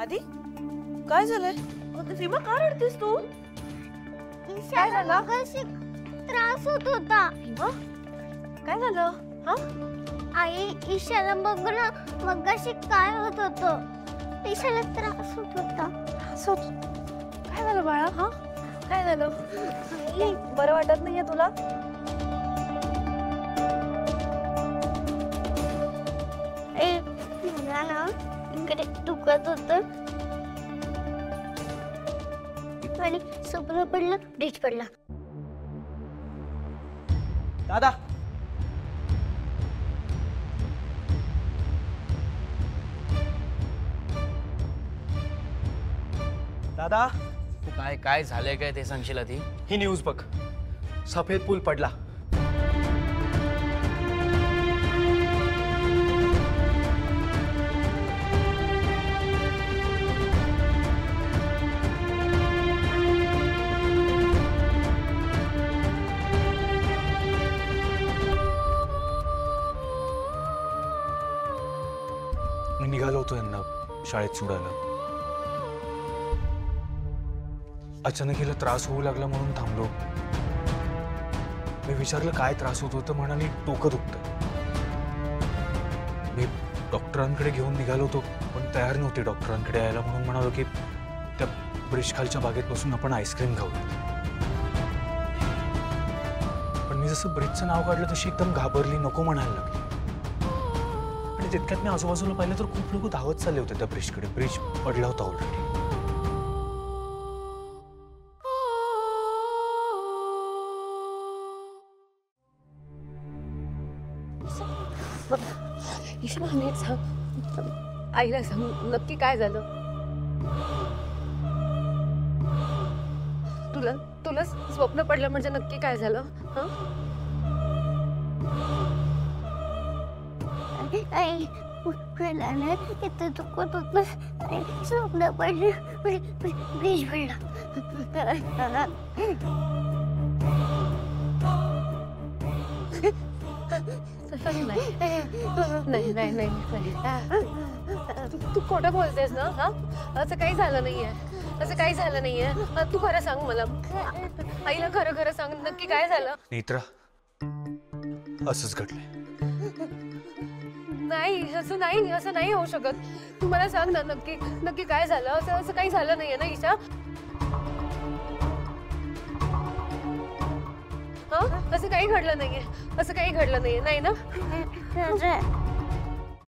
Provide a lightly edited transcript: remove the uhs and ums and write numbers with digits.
आधी काय झालंय? सीमा का रडतेस तू? काय झालं? त्रास होत होता. काय झालं? हा? आई ईशाला बघ ना, मगाशी काय होत होतं. ईशाला त्रास होत होता. काय झालं बाळा? हा? काय झालं? बरं वाटत नाहीये तुला? मला ना इकडे दुखत होतं आणि स्वप्न पडलं, ब्रिज पडला. दादा दादा काय काय झालंय काय ते सांगशील आधी? ही न्यूज बघ. सफेद पूल पडला. मी निघालो होतो यांना शाळेत सोडायला. अचानक हिला त्रास होऊ लागला म्हणून थांबलो. मी विचारलं काय त्रास होत होतं, म्हणाली डोकं दुखतं. मी डॉक्टरांकडे घेऊन निघालो होतो पण तयार नव्हते डॉक्टरांकडे यायला, म्हणून म्हणालो की त्या ब्रिज खालच्या बागेत बसून आपण आईस्क्रीम खाऊयात. पण मी जसं ब्रिजचं नाव काढलं तशी एकदम घाबरली, नको म्हणायला लागली. आणि तितक्यात मी आजूबाजूला पाहिलं तर खूप लोक धावत चालले होते त्या ब्रिजकडे. ब्रिज पडला होता ऑलरेडी. ईशा नीट सांग, आईला सांग नक्की काय झालं. तुला तुला स्वप्न पडलं म्हणजे नक्की काय झालं? आई मला ना इथं दुखत होतं, स्वप्न पडलं, ब्रिज पडला. नाही नाही नाही तू खोटं बोलतेस ना? हा, असं काही झालं नाहीये, असं काही झालं नाहीये. तू खरं सांग मला, आईला खरं खरं सांग नक्की काय झालं. नेत्रा, असंच घडलंय. नाही असं नाही होऊ शकत. तू मला सांग ना नक्की नक्की काय झालं. असं काही झालं नाहीये ना ईशा? असं काही घडलं नाहीये, असं काही घडलं नाहीये, नाही ना?